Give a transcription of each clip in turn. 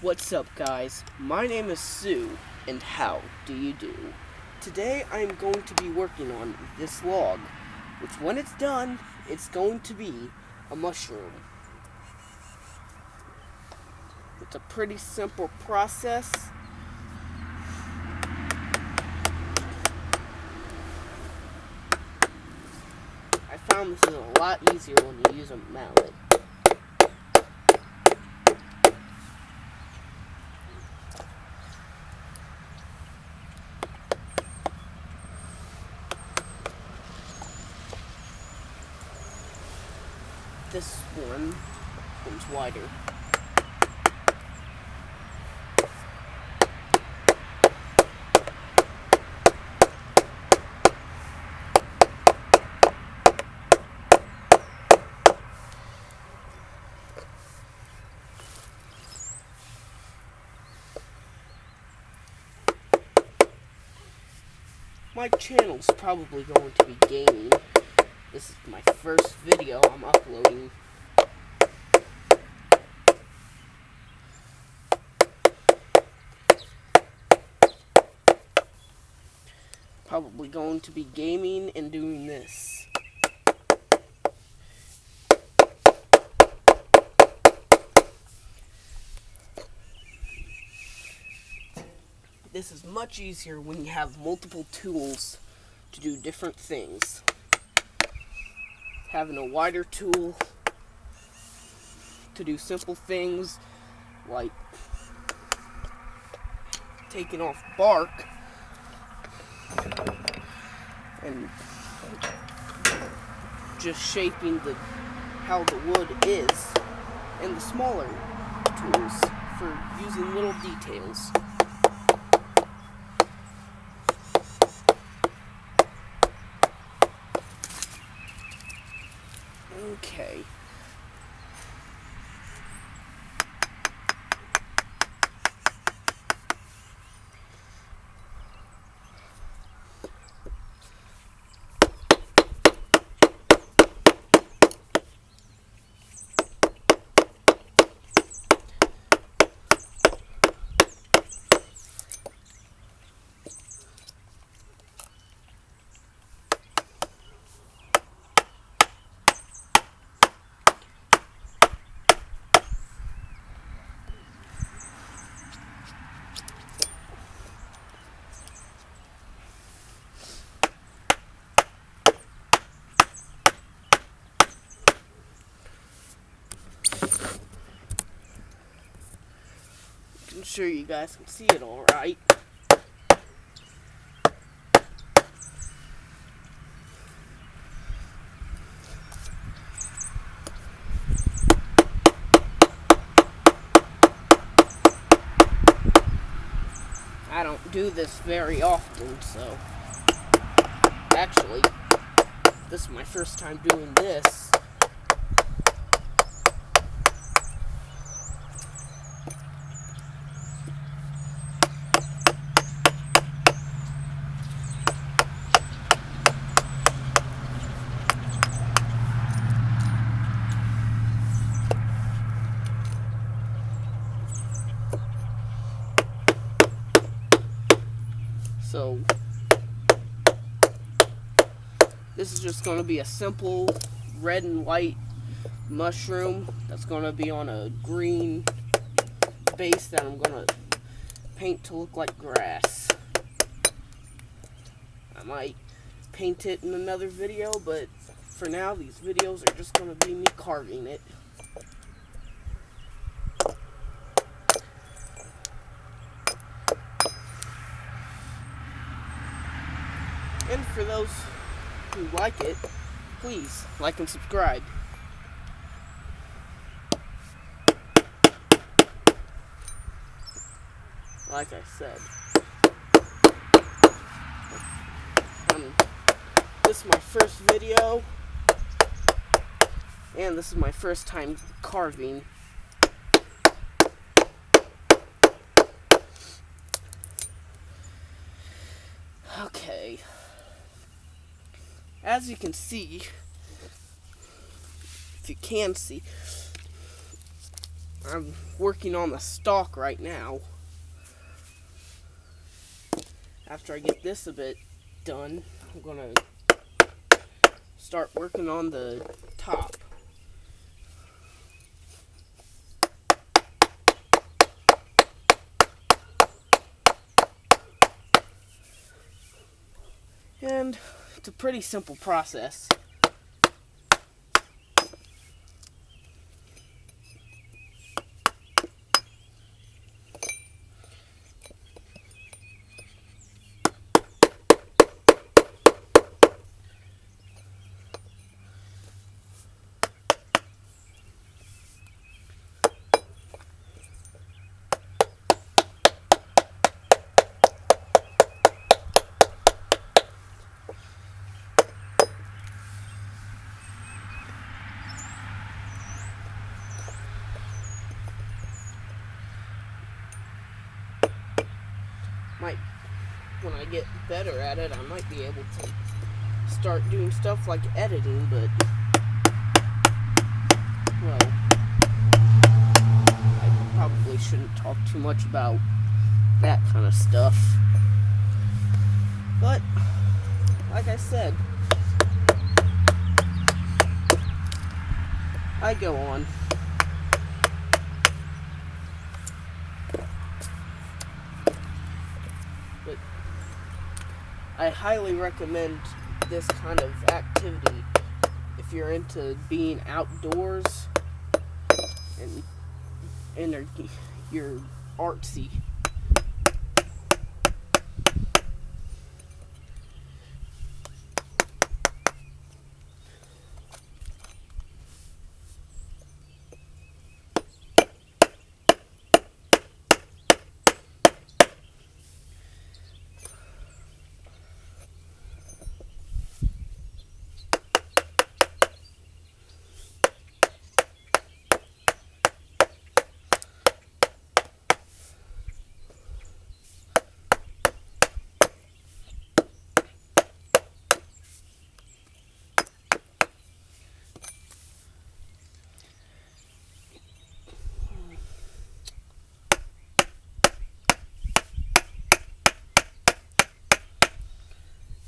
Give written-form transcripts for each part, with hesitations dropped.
What's up, guys? My name is Sue, and how do you do? Today I am going to be working on this log, which when it's done, it's going to be a mushroom. It's a pretty simple process. I found this is a lot easier when you use a mallet. This one's wider. My channel's probably going to be gaming. This is my first video I'm uploading. Probably going to be gaming and doing this. This is much easier when you have multiple tools to do different things. Having a wider tool to do simple things like taking off bark and just shaping how the wood is, and the smaller tools for using little details. Okay. I'm sure you guys can see it all right. I don't do this very often, so actually, this is my first time doing this. So, this is just going to be a simple red and white mushroom that's going to be on a green base that I'm going to paint to look like grass. I might paint it in another video, but for now, these videos are just going to be me carving it. And for those who like it, please like and subscribe. Like I said, this is my first video, and this is my first time carving. Okay. As you can see, if you can see, I'm working on the stalk right now. After I get this a bit done, I'm gonna start working on the top. And it's a pretty simple process. When I get better at it, I might be able to start doing stuff like editing, but, well, I probably shouldn't talk too much about that kind of stuff. But, like I said, I go on. But I highly recommend this kind of activity if you're into being outdoors and you're artsy.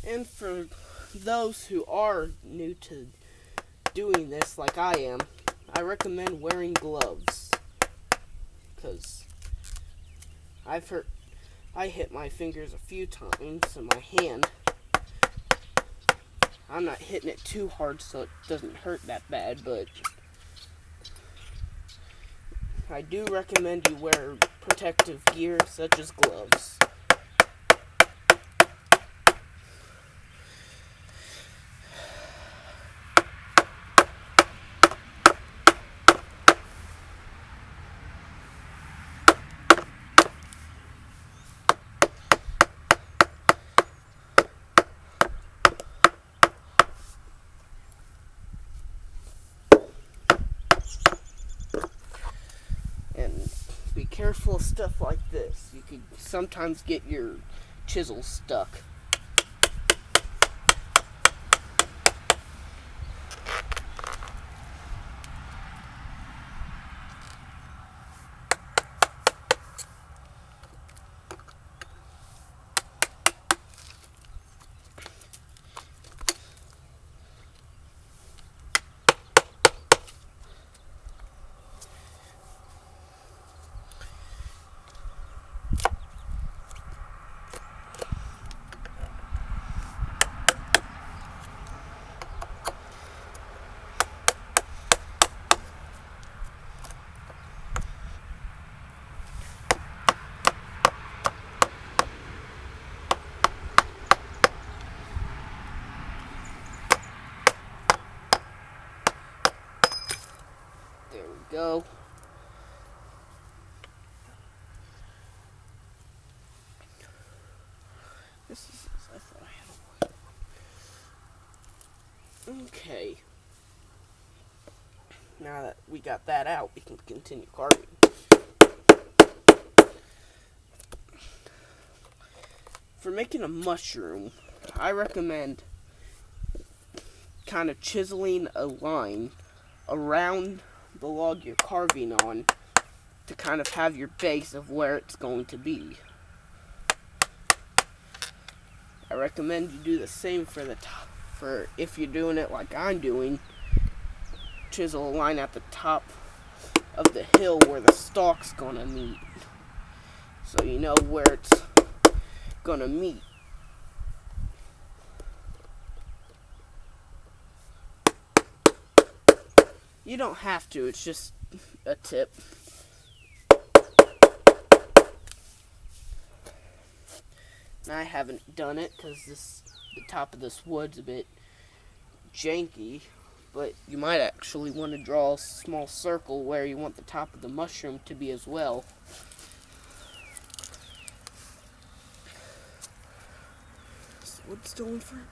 And for those who are new to doing this like I am, I recommend wearing gloves, because I hit my fingers a few times in my hand. I'm not hitting it too hard so it doesn't hurt that bad, but I do recommend you wear protective gear such as gloves. And be careful of stuff like this. You could sometimes get your chisel stuck. There we go. I thought I had a one. Okay. Now that we got that out, we can continue carving. For making a mushroom, I recommend kind of chiseling a line around the log you're carving on to kind of have your base of where it's going to be. I recommend you do the same for the top. For if you're doing it like I'm doing, chisel a line at the top of the hill where the stalk's gonna meet, so you know where it's gonna meet. You don't have to, it's just a tip. And I haven't done it because the top of this wood's a bit janky, but you might actually want to draw a small circle where you want the top of the mushroom to be as well. Is the wood still in front?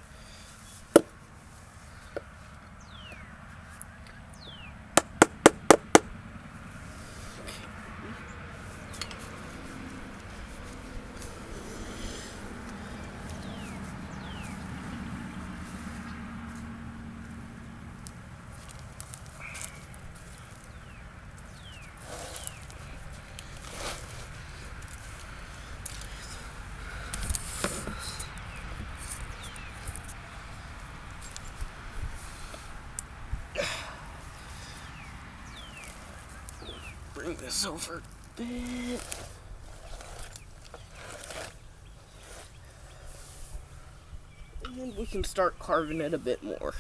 Bring this over a bit. And then we can start carving it a bit more.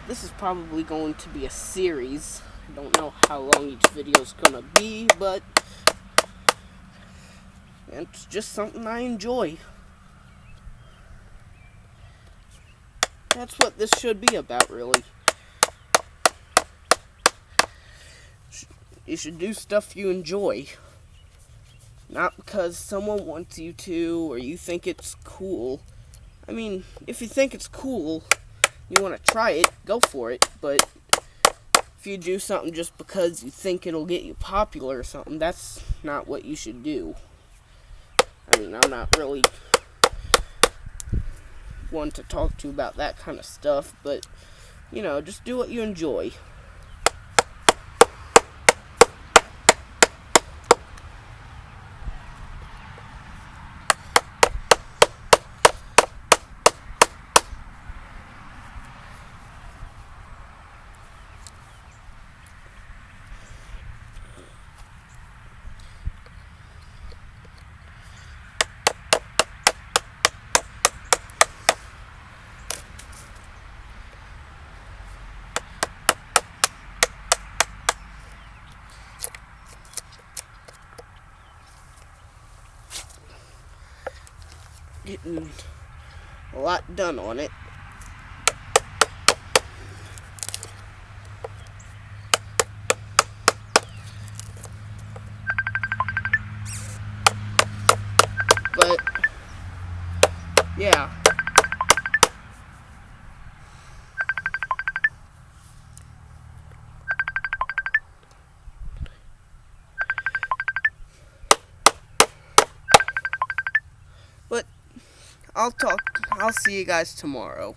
This is probably going to be a series. I don't know how long each video is going to be, but it's just something I enjoy. That's what this should be about, really. You should do stuff you enjoy. Not because someone wants you to, or you think it's cool. I mean, if you think it's cool, you want to try it, go for it, but if you do something just because you think it'll get you popular or something, that's not what you should do. I mean, I'm not really one to talk to about that kind of stuff, but, you know, just do what you enjoy. Getting a lot done on it. But yeah. But I'll see you guys tomorrow.